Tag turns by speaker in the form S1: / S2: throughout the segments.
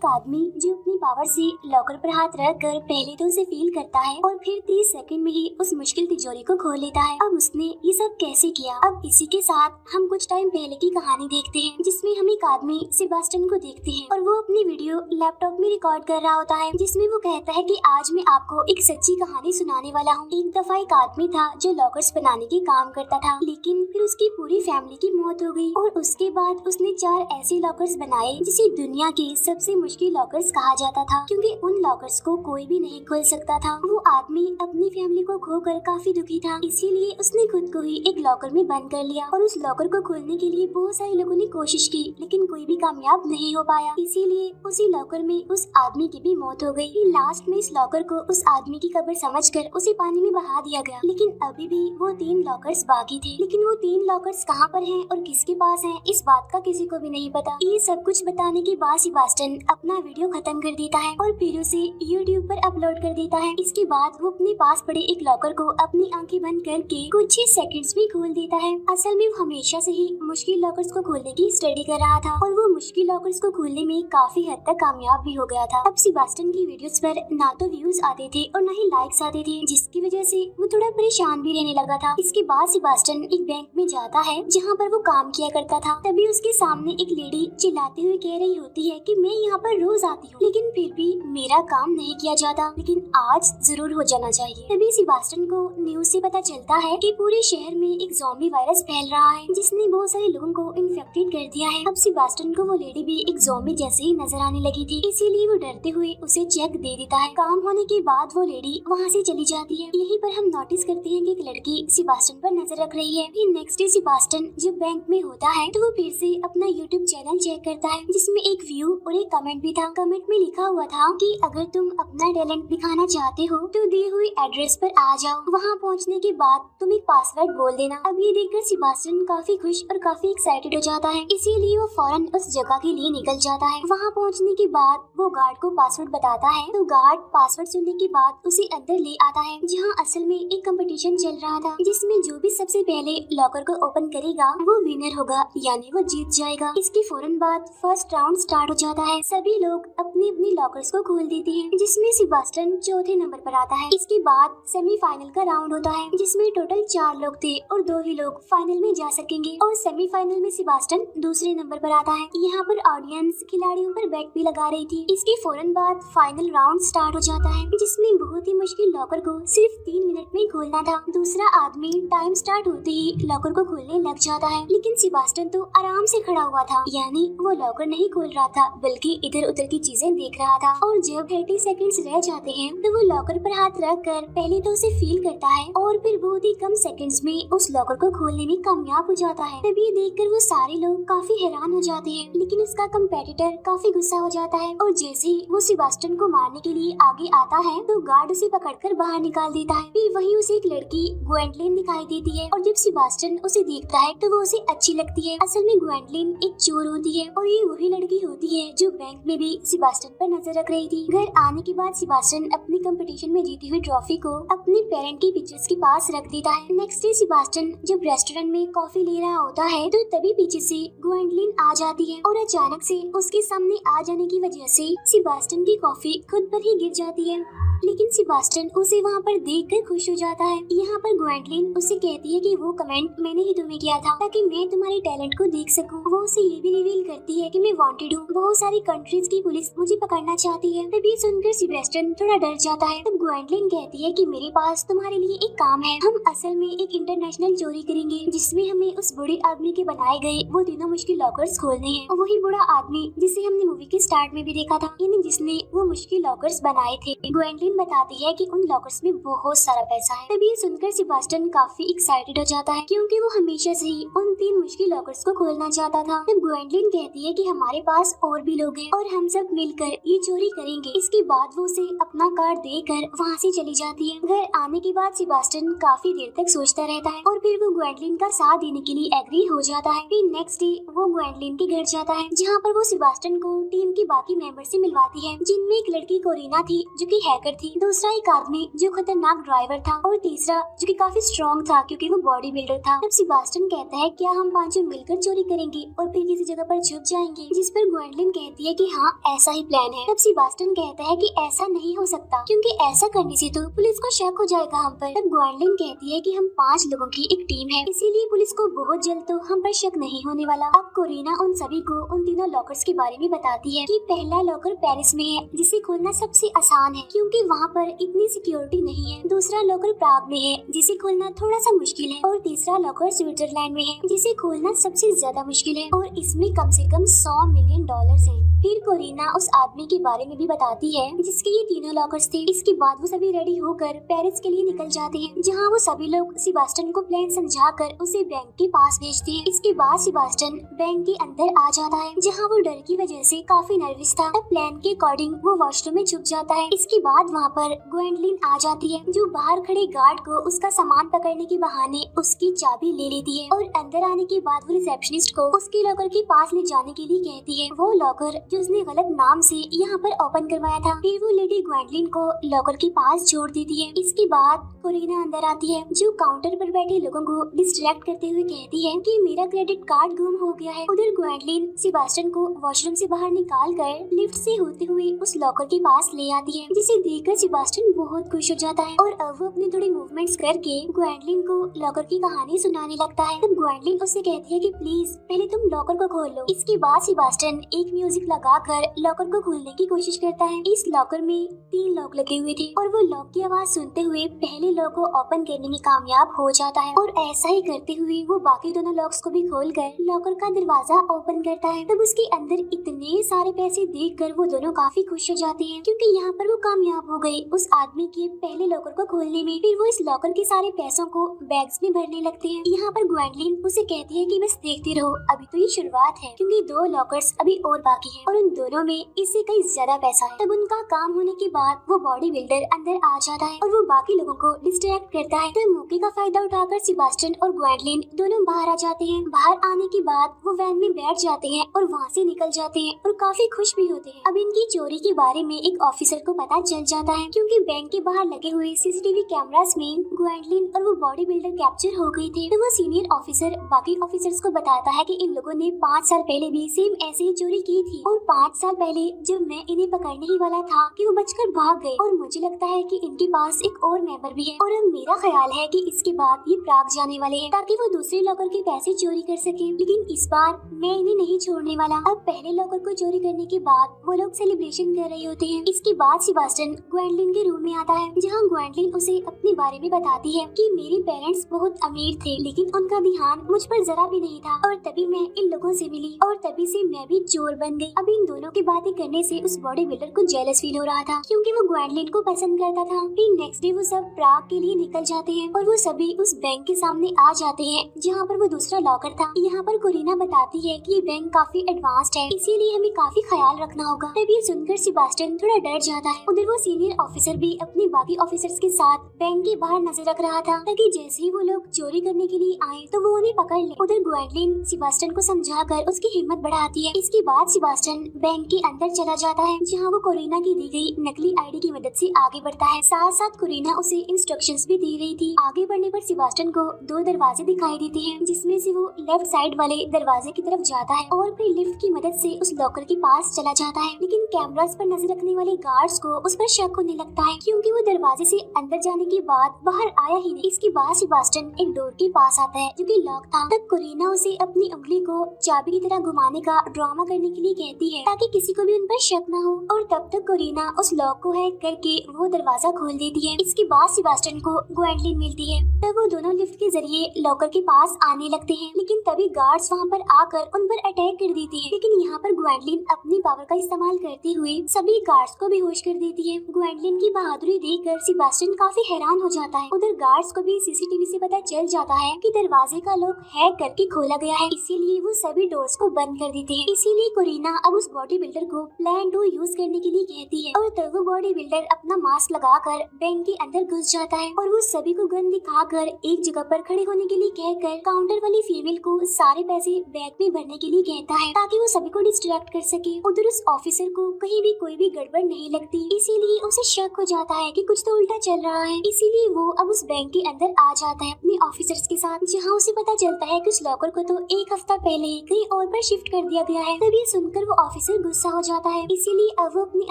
S1: एक आदमी जो अपनी पावर से लॉकर पर हाथ रख कर पहले तो उसे फील करता है और फिर 30 सेकंड में ही उस मुश्किल तिजोरी को खोल लेता है। अब उसने ये सब कैसे किया? अब इसी के साथ हम कुछ टाइम पहले की कहानी देखते हैं, जिसमें हम एक आदमी सेबास्टियन को देखते हैं और वो अपनी वीडियो लैपटॉप में रिकॉर्ड कर रहा होता है, जिसमें वो कहता है कि आज मैं आपको एक सच्ची कहानी सुनाने वाला हूँ। एक दफा एक आदमी था जो लॉकर्स बनाने के काम करता था, लेकिन फिर उसकी पूरी फैमिली की मौत हो गई और उसके बाद उसने 4 ऐसे लॉकर्स बनाए जिसे दुनिया के सबसे मुश्किल लॉकर्स कहा जाता था, क्योंकि उन लॉकर्स को कोई भी नहीं खोल सकता था। वो आदमी अपनी फैमिली को खोकर काफी दुखी था, इसीलिए उसने खुद को ही एक लॉकर में बंद कर लिया और उस लॉकर को खोलने के लिए बहुत सारे लोगों ने कोशिश की, लेकिन कोई भी कामयाब नहीं हो पाया। इसीलिए उसी लॉकर में उस आदमी की भी मौत हो गई। लास्ट में इस लॉकर को उस आदमी की कब्र समझकर उसे पानी में बहा दिया गया, लेकिन अभी भी वो 3 लॉकर्स बाकी थे। लेकिन वो 3 लॉकर्स कहाँ पर हैं और किसके पास हैं, इस बात का किसी को भी नहीं पता। ये सब कुछ बताने के बाद सेबास्टियन अपना वीडियो खत्म कर देता है और फिर उसे YouTube पर अपलोड कर देता है। इसके बाद वो अपने पास पड़े एक लॉकर को अपनी आंखें बंद करके कुछ ही सेकंड्स में खोल देता है। असल में वो हमेशा से ही मुश्किल लॉकर्स को खोलने की स्टडी कर रहा था और वो मुश्किल लॉकर्स को खोलने में काफी हद तक कामयाब भी हो गया था। अब सेबास्टियन की वीडियोस पर ना तो व्यूज आते थे और ना ही लाइक्स आते थे, जिसकी वजह से वो थोड़ा परेशान भी रहने लगा था। इसके बाद सेबास्टियन एक बैंक में जाता है जहाँ पर वो काम किया करता था। तभी उसके सामने एक लेडी चिल्लाते हुए कह रही होती है कि मैं यहाँ पर रोज आती हूँ, लेकिन फिर भी मेरा काम नहीं किया जाता, लेकिन आज जरूर हो जाना चाहिए। तभी सेबास्टियन को न्यूज से पता चलता है कि पूरे शहर में एक ज़ॉम्बी वायरस फैल रहा है, जिसने बहुत सारे लोगों को इन्फेक्टेड कर दिया है। अब सेबास्टियन को वो लेडी भी एक ज़ॉम्बी जैसे ही नजर आने लगी थी, इसीलिए वो डरते हुए उसे चेक दे देता है। काम होने के बाद वो लेडी वहाँ से चली जाती है। यहीं पर हम नोटिस करते हैं कि एक लड़की सेबास्टियन पर नजर रख रही है। फिर नेक्स्ट डे सेबास्टियन जब बैंक में होता है तो वो फिर से अपना YouTube चैनल चेक करता है, जिसमें एक व्यू और एक कमेंट भी था। कमेंट में लिखा हुआ था कि अगर तुम अपना टैलेंट दिखाना चाहते हो तो दिए हुए एड्रेस पर आ जाओ, वहाँ पहुँचने के बाद तुम एक पासवर्ड बोल देना। अब ये देखकर सेबास्टियन काफी खुश और काफी एक्साइटेड हो जाता है, इसीलिए वो फौरन उस जगह के लिए निकल जाता है। वहाँ पहुँचने के बाद वो गार्ड को पासवर्ड बताता है, तो गार्ड पासवर्ड सुनने के बाद उसे अंदर ले आता है, जहाँ असल में एक कंपटीशन चल रहा था, जिसमें जो भी सबसे पहले लॉकर को ओपन करेगा वो विनर होगा, यानी वो जीत जाएगा। इसके फौरन बाद फर्स्ट राउंड स्टार्ट हो जाता है। सभी लोग अपनी अपनी लॉकर्स को खोल देते हैं, जिसमें सेबास्टियन चौथे नंबर पर आता है। इसके बाद सेमीफाइनल का राउंड होता है, जिसमें टोटल 4 लोग थे और 2 ही लोग फाइनल में जा सकेंगे, और सेमीफाइनल में सेबास्टियन दूसरे नंबर पर आता है। यहाँ पर ऑडियंस खिलाड़ियों पर बेट भी लगा रही थी। इसके फौरन बाद फाइनल राउंड स्टार्ट हो जाता है, जिसमें बहुत ही मुश्किल लॉकर को सिर्फ 3 मिनट में खोलना था। दूसरा आदमी टाइम स्टार्ट होते ही लॉकर को खोलने लग जाता है, लेकिन सेबास्टियन तो आराम से खड़ा हुआ था, यानी वो लॉकर नहीं खोल रहा था बल्कि इधर उधर की चीजें देख रहा था। और जब 30 सेकंड्स रह जाते हैं तो वो लॉकर पर हाथ रख कर पहले तो उसे फील करता है और फिर बहुत ही कम सेकंड्स में उस लॉकर को खोलने में कामयाब हो जाता है। तभी देखकर वो सारे लोग काफी हैरान हो जाते हैं, लेकिन उसका कंपेटिटर काफी गुस्सा हो जाता है और जैसे ही वो सेबास्टियन को मारने के लिए आगे आता है तो गार्ड उसे पकड़कर बाहर निकाल देता है। फिर वहीं उसे एक लड़की ग्वेंडलिन दिखाई देती है और जब सेबास्टियन उसे देखता है तो वो उसे अच्छी लगती है। असल में ग्वेंडलिन एक चोर होती है और ये वही लड़की होती है जो बैंक में भी सेबास्टियन पर नजर रख रही थी। घर आने के बाद सेबास्टियन अपनी कंपटीशन में जीती हुई ट्रॉफी को अपने पेरेंट की पिक्चर्स के पास रख देता है। नेक्स्ट डे सेबास्टियन जब रेस्टोरेंट में कॉफी ले रहा होता है तो तभी पीछे से ग्वेंडलिन आ जाती है और अचानक से उसके सामने आ जाने की वजह से सेबास्टियन की कॉफी खुद पर ही गिर जाती है, लेकिन सेबास्टियन उसे वहाँ पर देखकर खुश हो जाता है। यहाँ पर ग्वेंडलिन उसे कहती है कि वो कमेंट मैंने ही तुम्हें किया था ताकि मैं तुम्हारे टैलेंट को देख सकूं। वो उसे ये भी रिवील करती है कि मैं वांटेड हूँ, बहुत सारी कंट्रीज की पुलिस मुझे पकड़ना चाहती है। तभी सुनकर सेबास्टियन थोड़ा डर जाता है। तब ग्वेंडलिन कहती है कि मेरे पास तुम्हारे लिए एक काम है। हम असल में एक इंटरनेशनल चोरी करेंगे, जिसमें हमें उस बूढ़े आदमी के बनाए गए वो तीनों मुश्किल लॉकर्स खोलने हैं। वही बूढ़ा आदमी जिसे हमने मूवी के स्टार्ट में भी देखा था, यानी जिसने वो मुश्किल लॉकर्स बनाए थे। ग्वेंडलिन बताती है कि उन लॉकर्स में बहुत सारा पैसा है। तभी ये सुनकर सेबास्टियन काफी एक्साइटेड हो जाता है, क्योंकि वो हमेशा से ही उन 3 मुश्किल लॉकर्स को खोलना चाहता था। तब ग्वेंडलिन कहती है कि हमारे पास और भी लोग हैं और हम सब मिलकर ये चोरी करेंगे। इसके बाद वो उसे अपना कार्ड देकर वहाँ से चली जाती है। घर आने के बाद सेबास्टियन काफी देर तक सोचता रहता है और फिर वो ग्वेंडलिन का साथ देने के लिए एग्री हो जाता है। फिर नेक्स्ट डे वो ग्वेंडलिन के घर जाता है, जहाँ पर वो सेबास्टियन को टीम के बाकी मेंबर से मिलवाती है, जिनमें एक लड़की कोरिना थी जो कि हैकर थी, दूसरा एक आदमी जो खतरनाक ड्राइवर था और तीसरा जो कि काफी स्ट्रॉन्ग था क्योंकि वो बॉडी बिल्डर था। तब सेबास्टियन कहता है क्या हम पांचों मिलकर चोरी करेंगे और फिर किसी जगह पर छुप जाएंगे, जिस पर ग्वेंडलिन कहती है कि हाँ ऐसा ही प्लान है। तब सेबास्टियन कहता है कि ऐसा नहीं हो सकता क्योंकि ऐसा करने से तो पुलिस को शक हो जाएगा हम पर। तब ग्वेंडलिन कहती है कि हम 5 लोगों की एक टीम है, इसीलिए पुलिस को बहुत जल्द तो हम पर शक नहीं होने वाला। अब कोरिना उन सभी को उन तीनों लॉकर्स के बारे में बताती है कि पहला लॉकर पेरिस में है जिसे खोलना सबसे आसान है क्योंकि वहाँ पर इतनी सिक्योरिटी नहीं है। दूसरा लॉकर प्राग में है जिसे खोलना थोड़ा सा मुश्किल है और तीसरा लॉकर स्विट्जरलैंड में है जिसे खोलना सबसे ज्यादा मुश्किल है और इसमें कम से कम $100 मिलियन हैं। फिर कोरिना उस आदमी के बारे में भी बताती है जिसके ये तीनों लॉकर्स थे। इसके बाद वो सभी रेडी होकर पेरिस के लिए निकल जाते हैं जहाँ वो सभी लोग सेबास्टियन को प्लान समझाकर उसे बैंक के पास भेजते हैं। इसके बाद सेबास्टियन बैंक के अंदर आ जाता है जहाँ वो डर की वजह से काफी नर्वस था। तब प्लान के अकॉर्डिंग वो वॉशरूम में छुप जाता है। इसके बाद वहाँ पर ग्वेंडलिन आ जाती है जो बाहर खड़े गार्ड को उसका सामान पकड़ने के बहाने उसकी चाबी ले लेती है और अंदर आने के बाद वो रिसेप्शनिस्ट को उसके लॉकर के पास ले जाने के लिए कहती है। वो लॉकर जो उसने गलत नाम से यहाँ पर ओपन करवाया था, फिर वो लेडी ग्वेंडलिन को लॉकर के पास छोड़ देती है। इसके बाद कोरिना अंदर आती है जो काउंटर पर बैठे लोगों को डिस्ट्रैक्ट करते हुए कहती है कि मेरा क्रेडिट कार्ड गुम हो गया है। उधर ग्वेंडलिन सेबास्टियन को वॉशरूम से बाहर निकाल कर लिफ्ट से होते हुए उस लॉकर के पास ले आती है जिसे देखकर सेबास्टियन बहुत खुश हो जाता है और अब वो अपने थोड़े मूवमेंट्स करके ग्वेंडलिन को लॉकर की कहानी सुनाने लगता है। तब ग्वेंडलिन उससे कहती है कि प्लीज पहले तुम लॉकर को खोल लो। इसके बाद सेबास्टियन एक म्यूजिक लगाकर लॉकर को खोलने की कोशिश करता है। इस लॉकर में 3 लॉक लगे हुए थे और वो लॉक की आवाज सुनते हुए पहले लॉक को ओपन करने में कामयाब हो जाता है और ऐसा ही करते हुए वो बाकी दोनों लॉक्स को भी खोलकर लॉकर का दरवाजा ओपन करता है। तब उसके अंदर इतने सारे पैसे देखकर वो दोनों काफी खुश हो जाते हैं क्योंकि यहाँ पर वो कामयाब हो गए उस आदमी के पहले लॉकर को खोलने में। फिर वो इस लॉकर के सारे पैसों को बैग्स में भरने लगते हैं। यहाँ पर ग्वेंडलिन उसे कहती है कि बस देखते रहो, अभी तो ये शुरुआत है क्योंकि 2 लॉकर्स अभी और बाकी हैं और उन दोनों में इससे कई ज्यादा पैसा है। तब उनका काम होने के बाद वो बॉडी बिल्डर अंदर आ जाता है और वो बाकी लोगों को डिस्ट्रैक्ट करता है। तो मौके का फायदा उठाकर सेबास्टियन और ग्वेंडलिन दोनों बाहर आ जाते हैं। बाहर आने के बाद वो वैन में बैठ जाते हैं और वहाँ से निकल जाते हैं और काफी खुश भी होते हैं। अब इनकी चोरी के बारे में एक ऑफिसर को पता चल जाता है क्योंकि बैंक के बाहर लगे हुए सीसीटीवी कैमरास में ग्वेंडलिन और वो बॉडी बिल्डर कैप्चर हो गए थे। तो वो सीनियर ऑफिसर बाकी ऑफिसर्स को बताता है कि इन लोगों ने 5 साल पहले भी सेम ऐसे ही चोरी की थी और 5 साल पहले जब मैं इन्हें पकड़ने ही वाला था कि वो बचकर भाग गए और मुझे लगता है कि इनके पास एक और मेंबर भी है और अब मेरा ख्याल है कि इसके बाद ये प्राग जाने वाले हैं ताकि वो दूसरे लॉकर के पैसे चोरी कर सके। लेकिन इस बार मैं इन्हें नहीं छोड़ने वाला। अब पहले लॉकर को चोरी करने के बाद वो लोग सेलिब्रेशन कर रहे होते हैं। इसके बाद सेबास्टियन ग्वेंडलिन के रूम में आता है जहाँ ग्वेंडलिन उसे अपने बारे में बताती है कि मेरे पेरेंट्स बहुत अमीर थे लेकिन उनका ध्यान मुझ पर जरा भी नहीं था और तभी मैं इन लोगों से मिली और तभी से मैं भी चोर बन गई। अब इन दोनों की बातें करने से उस बॉडी बिल्डर को जेलस फील हो रहा था क्योंकि वो ग्वेंडलिन को पसंद करता था। फिर नेक्स्ट डे वो सब प्राग के लिए निकल जाते हैं और वो सभी उस बैंक के सामने आ जाते हैं जहाँ पर वो दूसरा लॉकर था। यहाँ पर कोरिना बताती है कि ये बैंक काफी एडवांस्ड है इसीलिए हमें काफी ख्याल रखना होगा। तब ये सुनकर सेबास्टियन थोड़ा डर जाता है। उधर वो सीनियर ऑफिसर भी अपने बाकी ऑफिसर्स के साथ बैंक के बाहर नजर रख रहा था ताकि जैसे ही वो लोग चोरी करने के लिए आए तो वो उन्हें पकड़ ले। उधर ग्वेंडलिन सेबास्टियन को समझाकर उसकी हिम्मत बढ़ाती है। इसके बाद सेबास्टियन बैंक के अंदर चला जाता है जहाँ वो कोरिना की दी गई नकली आईडी की मदद से आगे बढ़ता है। साथ साथ कोरिना उसे इंस्ट्रक्शंस भी दी रही थी। आगे बढ़ने पर सेबास्टियन को 2 दरवाजे दिखाई देते हैं जिसमें से वो लेफ्ट साइड वाले दरवाजे की तरफ जाता है और फिर लिफ्ट की मदद से उस लॉकर के पास चला जाता है। लेकिन कैमरास पर नजर रखने वाले गार्ड्स को उस पर शक होने लगता है क्योंकि वो दरवाजे से अंदर जाने के बाद बाहर आया ही नहीं। इसके बाद सेबास्टियन एक डोर के पास आता है जो कि लॉक था। तब कोरिना उसे अपनी उंगली को चाबी की तरह घुमाने का ड्रामा करने के लिए कहती है ताकि किसी को भी उन पर शक न हो और तब तक कोरिना उस लॉक को हैक करके वो दरवाजा खोल देती है। इसके बाद सेबास्टियन को ग्वेंडलिन मिलती है। तब वो दोनों लिफ्ट के जरिए लॉकर के पास आने लगते हैं लेकिन तभी गार्ड्स वहाँ पर आकर उन पर अटैक कर देते हैं। लेकिन यहाँ पर ग्वेंडलिन अपनी पावर का इस्तेमाल करते हुए सभी गार्ड्स को बेहोश कर देती है। ग्वेंडलिन की बहादुरी देखकर सेबास्टियन काफी हैरान हो जाता है। उधर गार्ड्स को भी सीसीटीवी से पता चल जाता है कि दरवाजे का लॉक हैक करके खोला गया है, इसीलिए वो सभी डोर्स को बंद कर देते हैं। इसीलिए कोरिना अब उस बॉडी बिल्डर को प्लान 2 यूज करने के लिए कहती है और तब वो बॉडी बिल्डर अपना मास्क लगाकर बैंक के अंदर घुस जाता है और वो सभी को गन दिखाकर एक जगह पर खड़े होने के लिए कहकर काउंटर वाली फीमेल को सारे पैसे बैग में भरने के लिए कहता है ताकि वो सभी को डिस्ट्रैक्ट कर सके। उधर उस ऑफिसर को कहीं भी कोई भी गड़बड़ नहीं लगती, इसीलिए उसे शक हो जाता है कि कुछ तो उल्टा चल रहा है। इसीलिए वो अब उस बैंक के अंदर आ जाता है अपने ऑफिसर्स के साथ, जहाँ उसे पता चलता है कि उस लॉकर को तो एक हफ्ता पहले ही कहीं और पर शिफ्ट कर दिया गया है। तभी सुनकर वो ऑफिसर गुस्सा हो जाता है, इसीलिए अब वो अपने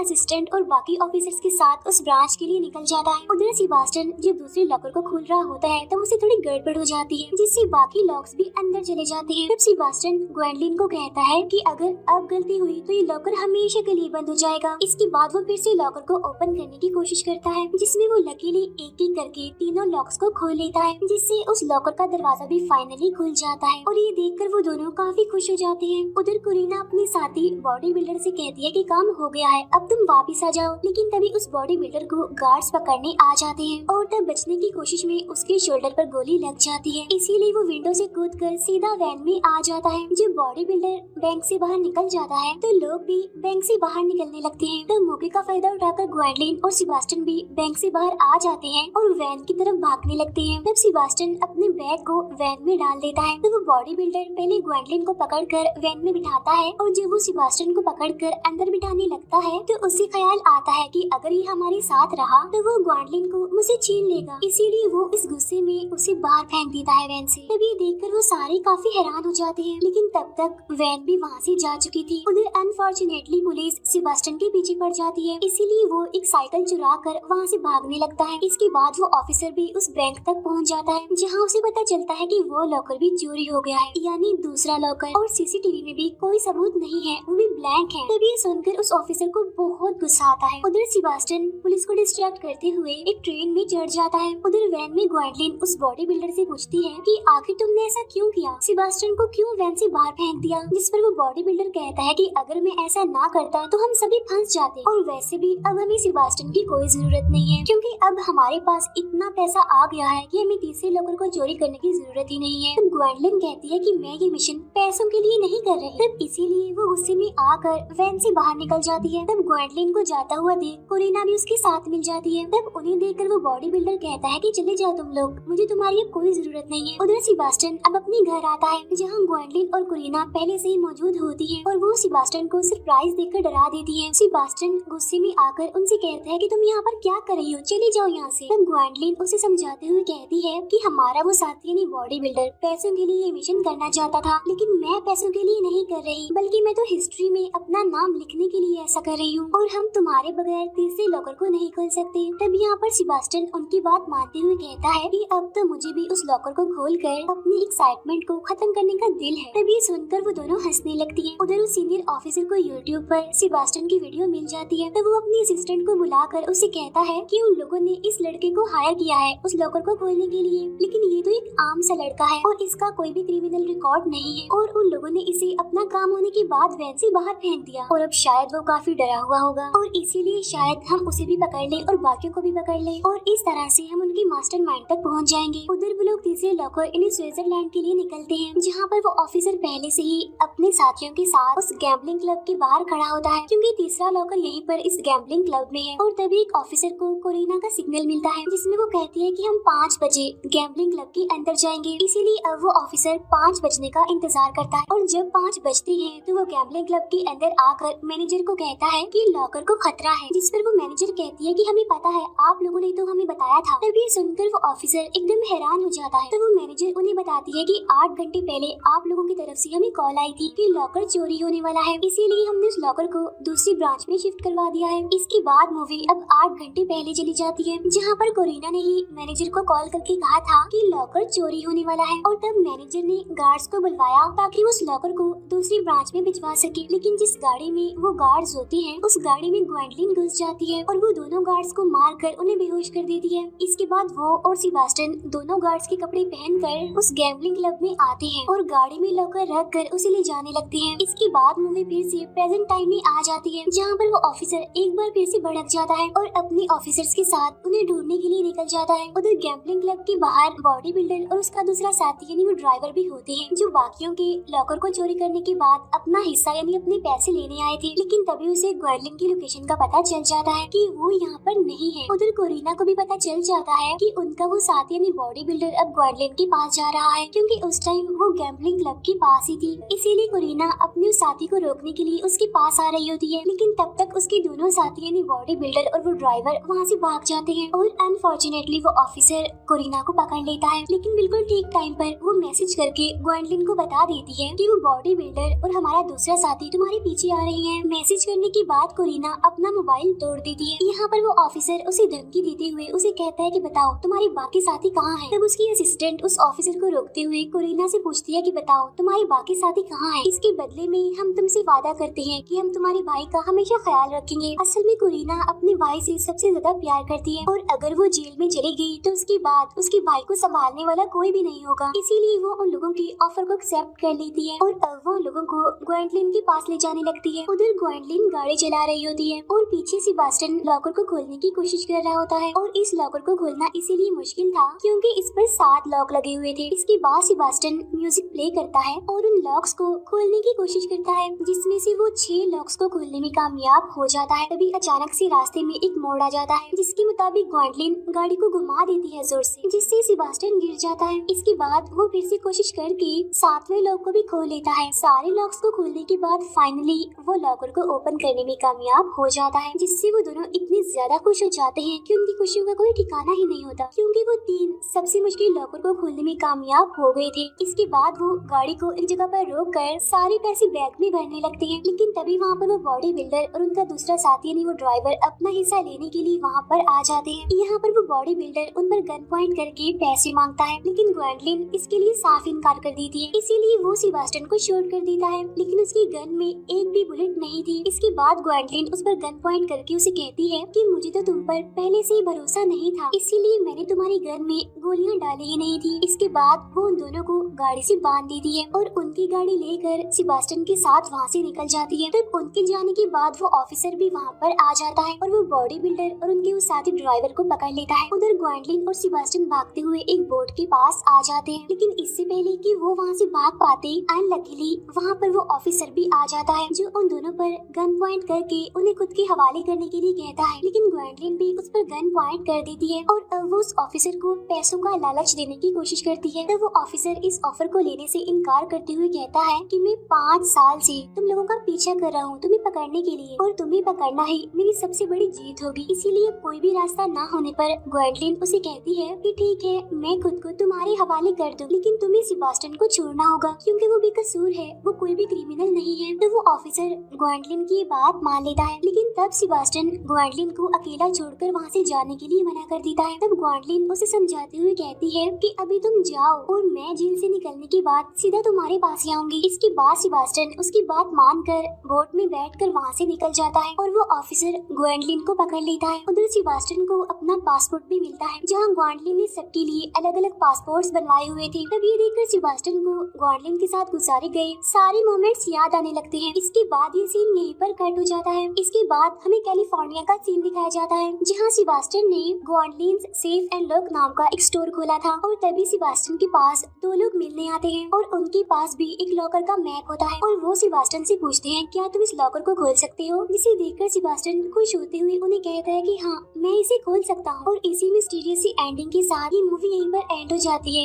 S1: असिस्टेंट और बाकी ऑफिसर्स के साथ उस ब्रांच के लिए निकल जाता है। उधर सेबास्टियन जब दूसरे लॉकर को खोल रहा होता है तब उसे थोड़ी गड़बड़ हो जाती है, जिससे बाकी लॉक्स भी अंदर चले जाते हैं। तब सेबास्टियन ग्वेंडलिन को कहता है कि अगर अब गलती हुई तो ये लॉकर हमेशा के लिए बंद हो जाएगा। इसके बाद वो फिर से लॉकर को ओपन करने की कोशिश करता है, जिसमें वो लकीली एक एक करके तीनों लॉक्स को खोल लेता है, जिससे उस लॉकर का दरवाजा भी फाइनली खुल जाता है और ये देखकर वो दोनों काफी खुश हो जाते हैं। उधर कोरिना अपने साथी बॉडी बिल्डर से कहती है कि काम हो गया है, अब तुम वापिस आ जाओ। लेकिन तभी उस बॉडी बिल्डर को गार्ड्स पकड़ने आ जाते हैं और तब बचने की कोशिश में उसके शोल्डर पर गोली लग जाती है, इसीलिए वो विंडो से कूदकर सीधा वैन में आ जाता है। जब बॉडी बिल्डर बैंक से बाहर निकल जाता है तो लोग भी बैंक से बाहर निकलने लगते हैं। तो मौके का फायदा उठाकर ग्वेंडलिन और सेबास्टियन भी बैंक से बाहर आ जाते हैं और वैन की तरफ भागने लगते हैं। तब सेबास्टियन अपने बैग को वैन में डाल देता है तो वो बॉडी बिल्डर पहले ग्वेंडलिन को पकड़कर वैन में बिठाता है और जब वो सेबास्टियन को पकड़कर अंदर बिठाने लगता है तो उसे ख्याल आता है कि अगर ये हमारे साथ रहा तो वो ग्वेंडलिन को मुझसे छीन लेगा, इसीलिए वो इस गुस्से में उसे बाहर फेंक देता है वैन से। तब ये देखकर वो सारे काफी हैरान हो जाते हैं, लेकिन तब तक वैन भी वहाँ से जा चुकी थी। उधर अनफॉर्चुनेटली पुलिस सेबास्टियन के पीछे पड़ जाती है, इसीलिए वो एक साइकिल चुरा कर वहाँ से भागने लगता है। इसके बाद वो ऑफिसर भी उस बैंक तक पहुँच जाता है, जहाँ उसे पता चलता है कि वो लॉकर भी चोरी हो गया है, यानी दूसरा लॉकर, और सीसीटीवी में भी कोई सबूत नहीं है, वो भी ब्लैंक है। तभी ये सुनकर उस ऑफिसर को बहुत गुस्सा आता है। उधर सेबास्टियन पुलिस को डिस्ट्रैक्ट करते हुए एक ट्रेन में चढ़ जाता है। उधर वैन में ग्वेंडलिन उस बॉडी बिल्डर से पूछती है कि आखिर तुमने ऐसा क्यों किया, सेबास्टियन को क्यों वैन से बाहर फेंक दिया, जिस पर वो बॉडी बिल्डर कहता है कि अगर मैं ऐसा ना करता तो हम सभी फंस जाते, और वैसे भी अब हमें सेबास्टियन की कोई जरूरत नहीं है, क्योंकि अब हमारे पास इतना पैसा आ गया है कि हमें तीसरे लॉकर को चोरी करने की जरूरत ही नहीं है। तब ग्वेंडलिन कहती है कि मैं ये मिशन पैसों के लिए नहीं कर रही, तब इसीलिए वो गुस्से में आकर वैन से बाहर निकल जाती है। तब ग्वेंडलिन को जाता हुआ देख कोरिना भी उसके साथ मिल जाती है। तब उन्हें देखकर वो बॉडी बिल्डर कहता है कि चले जाओ तुम लोग, मुझे तुम्हारी अब कोई जरूरत नहीं है। उधर सेबास्टियन अब अपने घर आता है, जहाँ ग्वेंडलिन और कोरिना पहले से ही मौजूद होती है और वो सेबास्टियन को सरप्राइज देकर डरा देती है। सेबास्टियन गुस्से में आकर उनसे कहता है कि तुम यहाँ पर क्या कर रही हो, चली जाओ यहाँ से। तब ग्वेंडलिन उसे समझाते हुए कहती है कि हमारा वो साथी यानी बॉडी बिल्डर पैसों के लिए ये मिशन करना चाहता था, लेकिन मैं पैसों के लिए नहीं कर रही, बल्कि मैं तो हिस्ट्री में अपना नाम लिखने के लिए ऐसा कर रही हूँ, और हम तुम्हारे बगैर तीसरे लॉकर को नहीं खोल सकते। तब यहाँ पर सेबास्टियन उनकी बात मानते हुए कहता है कि अब तो मुझे भी उस लॉकर को खोलकर अपनी एक्साइटमेंट को खत्म करने का दिल है। तभी सुनकर वो दोनों हंसने लगती हैं। उधर उस सीनियर ऑफिसर को यूट्यूब पर सेबास्टियन की वीडियो मिल जाती है, तब वो अपनी असिस्टेंट को बुलाकर उसे कहता है कि उन लोगों ने इस लड़के को हायर किया है उस लॉकर को खोलने के लिए, लेकिन ये तो एक आम सा लड़का है और इसका कोई भी क्रिमिनल रिकॉर्ड नहीं है, और उन लोगों ने इसे अपना काम होने के बाद वैन से बाहर फेंक दिया, और अब शायद वो काफी डरा हुआ होगा और इसीलिए शायद हम उसे भी पकड़ ले और बाकियों को भी पकड़ ले, और इस तरह से हम उनकी मास्टरमाइंड तक पहुंच जाएंगे। उधर वो लोग तीसरे लॉकर यानी स्विट्जरलैंड के लिए निकलते हैं, जहाँ पर वो ऑफिसर पहले से ही अपने साथियों के साथ उस गैम्बलिंग क्लब के बाहर खड़ा होता है, क्योंकि तीसरा लॉकर यहीं पर इस गैम्बलिंग क्लब में है। और तभी एक ऑफिसर को कोरिना का सिग्नल मिलता है, जिसमें वो कहती है कि हम 5 बजे गैम्बलिंग क्लब के अंदर जाएंगे, इसीलिए अब वो ऑफिसर 5 बजने का इंतजार करता है, और जब 5 बजते हैं तो वो गैम्बलिंग क्लब के अंदर आकर मैनेजर को कहता है कि लॉकर को खतरा है, जिस पर वो मैनेजर कहती है कि हमें पता है, आप लोगों ने तो हमें बताया था। तभी सुनकर वो ऑफिसर एकदम हैरान हो जाता है, तो वो मैनेजर उन्हें बताती है कि 8 घंटे पहले आप लोगों की तरफ से हमें कॉल आई थी कि लॉकर चोरी होने वाला है, इसीलिए हमने उस लॉकर को दूसरी ब्रांच में शिफ्ट करवा दिया है। इसके बाद मूवी अब 8 घंटे पहले चली जाती है, जहाँ पर कोरिना ने ही मैनेजर को कॉल करके कहा था कि लॉकर चोरी होने वाला है, और तब तब मैनेजर ने गार्ड्स को बुलवाया ताकि वो उस लॉकर को दूसरी ब्रांच में भिजवा सके। लेकिन जिस गाड़ी में वो गार्ड्स होते हैं उस गाड़ी में ग्वेंडलिन घुस जाती है और वो दोनों गार्ड्स को मार कर उन्हें बेहोश कर देती है। इसके बाद वो और सेबास्टियन दोनों गार्ड्स के कपड़े पहनकर उस गैम्बलिंग क्लब में आते हैं और गाड़ी में लॉकर रख कर उसे ले जाने लगते हैं। इसके बाद मूवी फिर से प्रेजेंट टाइम में आ जाती है, जहाँ पर वो ऑफिसर एक बार फिर से भड़क जाता है और अपने ऑफिसर्स के साथ उन्हें ढूंढने के लिए निकल जाता है। उधर गैम्बलिंग क्लब के बाहर बॉडी बिल्डर और उसका दूसरा साथी यानी वो ड्राइवर भी होते हैं, जो बाकियों के लॉकर को चोरी करने के बाद अपना हिस्सा यानी अपने पैसे लेने आए थे। लेकिन तभी उसे ग्वेंडलिन की लोकेशन का पता चल जाता है कि वो यहाँ पर नहीं है। उधर कोरिना को भी पता चल जाता है कि उनका वो साथी यानी बॉडी बिल्डर अब ग्वेंडलिन के पास जा रहा है, क्योंकि उस टाइम वो गैम्बलिंग क्लब के पास ही थी। इसीलिए कोरिना अपने उस साथी को रोकने के लिए उसके पास आ रही होती है, लेकिन तब तक उसके दोनों साथी यानी बॉडी बिल्डर और वो ड्राइवर वहाँ से भाग जाते हैं और अनफॉर्चुनेटली वो ऑफिसर कोरिना को पकड़ लेता है। लेकिन बिल्कुल ठीक टाइम पर वो मैसेज करके ग्वेंडलिन को बता देती है कि वो बॉडी बिल्डर और हमारा दूसरा साथी तुम्हारे पीछे आ रहे हैं। मैसेज करने के बाद कोरिना अपना मोबाइल तोड़ देती है। यहाँ पर वो ऑफिसर उसे धमकी देते हुए उसे कहता है कि बताओ तुम्हारे बाकी साथी कहाँ हैं। तब उसकी असिस्टेंट उस ऑफिसर को रोकते हुए कोरिना से पूछती है कि बताओ तुम्हारे बाकी साथी कहाँ हैं। इसके बदले में हम तुमसे वादा करते हैं कि हम तुम्हारे भाई का हमेशा ख्याल रखेंगे। असल में कोरिना अपने भाई से सबसे ज्यादा प्यार करती है और अगर वो जेल में चली गई तो उसके बाद उसके भाई को संभालने वाला कोई भी नहीं होगा। इसीलिए वो उन लोगों की ऑफर को एक्सेप्ट कर लेती है और अब वो लोगों को ग्वेंडलिन के पास ले जाने लगती है। उधर ग्वेंडलिन गाड़ी चला रही होती है और पीछे सेबास्टियन लॉकर को खोलने की कोशिश कर रहा होता है और इस लॉकर को खोलना इसीलिए मुश्किल था क्योंकि इस पर 7 लॉक लगे हुए थे। इसके बाद सेबास्टियन म्यूजिक प्ले करता है और उन लॉक्स को खोलने की कोशिश करता है, जिसमें से वो 6 लॉक्स को खोलने में कामयाब हो जाता है। तभी अचानक से रास्ते में एक मोड़ आ जाता है, जिसके मुताबिक ग्वेंडलिन गाड़ी को घुमा देती है जोर से, जिससे सेबास्टियन गिर जाता है। इसके बाद वो फिर से कोशिश करके 7वें लॉक को भी खोल लेता है। सारे लॉक्स को खोलने के बाद फाइनली वो लॉकर को ओपन करने में कामयाब हो जाता है, जिससे वो दोनों इतने ज्यादा खुश हो जाते हैं कि उनकी खुशियों का कोई ठिकाना ही नहीं होता, क्योंकि वो 3 सबसे मुश्किल लॉकर को खोलने में कामयाब हो गए थे। इसके बाद वो गाड़ी को एक जगह पर रोक कर सारे पैसे बैग में भरने लगते हैं। लेकिन तभी वहाँ पर वो बॉडी बिल्डर और उनका दूसरा साथी यानी वो ड्राइवर अपना हिस्सा लेने के लिए वहाँ पर आ जाते हैं। यहाँ पर वो बॉडी बिल्डर उन पर गन पॉइंट करके पैसे मांगता है, लेकिन ग्वेंडलिन इसके लिए साफ इनकार कर देती है। इसीलिए वो सेबास्टियन को शूट कर देता है, लेकिन उसकी गन में एक भी बुलेट नहीं थी। इसके बाद ग्वेंडलिन उस पर गन पॉइंट करके उसे कहती है कि मुझे तो तुम पर पहले से ही भरोसा नहीं था, इसीलिए मैंने तुम्हारी गन में गोलियां डाली ही नहीं थी। इसके बाद वो उन दोनों को गाड़ी से बांध देती है और उनकी गाड़ी लेकर सेबास्टियन के साथ वहाँ से निकल जाती है। तब उनके जाने के बाद वो ऑफिसर भी वहाँ पर आ जाता है और वो बॉडी बिल्डर और उनके उस साथी ड्राइवर को पकड़ लेता है। उधर ग्वेंडलिन और सेबास्टियन भागते हुए एक बोट के पास आ जाते हैं, लेकिन इससे पहले कि वो वहाँ से भाग पाते अनलकीली वहाँ पर वो ऑफिसर भी आ जाता है, जो उन दोनों पर गन पॉइंट करके उन्हें खुद के हवाले करने के लिए कहता है। लेकिन ग्वेंडलिन भी उस पर गन पॉइंट कर देती है और अब वो उस ऑफिसर को पैसों का लालच देने की कोशिश करती है। तब वो ऑफिसर इस ऑफर को लेने से इनकार करते हुए कहता है कि मैं 5 साल से तुम लोगों का पीछा कर रहा हूँ तुम्हें पकड़ने के लिए, और तुम्हें पकड़ना ही मेरी सबसे बड़ी जीत होगी। इसीलिए कोई भी रास्ता न होने पर ग्वेंडलिन उसे कहती है कि ठीक है मैं खुद को तुम्हारे हवाले कर दूं, लेकिन तुम्हें सेबास्टियन को छोड़ना होगा क्योंकि वो बेकसूर है, वो कोई भी क्रिमिनल नहीं है। तो वो ऑफिसर ग्वेंडलिन की बात मान लेता है, लेकिन तब सेबास्टियन ग्वेंडलिन को अकेला छोड़कर वहाँ से जाने के लिए मना कर देता है। तब ग्वेंडलिन उसे समझाते हुए कहती है कि अभी तुम जाओ और मैं जेल से निकलने के बाद सीधा तुम्हारे पास ही आऊंगी। इसके बाद सेबास्टियन उसकी बात मानकर बोट में बैठकर वहाँ से निकल जाता है और वो ऑफिसर ग्वेंडलिन को पकड़ लेता है। उधर सेबास्टियन को अपना पासपोर्ट भी मिलता है, जहाँ ग्वेंडलिन ने सबके लिए अलग अलग पासपोर्ट्स बनवाए हुए थे। तब ये देखकर सेबास्टियन को ग्वेंडलिन के साथ गुजारे गए सारे मोमेंट्स याद आने लगते हैं। इसके बाद ये सीन यहीं पर कट हो जाता है। इसके बाद हमें कैलिफोर्निया का सीन दिखाया जाता है, जहाँ सेबास्टियन ने ग्वेंडलिन सेफ एंड लॉक नाम का एक स्टोर खोला था और तभी सेबास्टियन के पास 2 लोग मिलने आते हैं और उनके पास भी एक लॉकर का मैप होता है और वो सेबास्टियन से पूछते हैं क्या तुम इस लॉकर को खोल सकते हो, जिसे देखकर सेबास्टियन खुश होते हुए उन्हें कहता है कि हाँ मैं इसे खोल सकता हूँ। और इसी मिस्टीरियस सी एंडिंग के साथ ये मूवी यहीं पर एंड हो जाती है।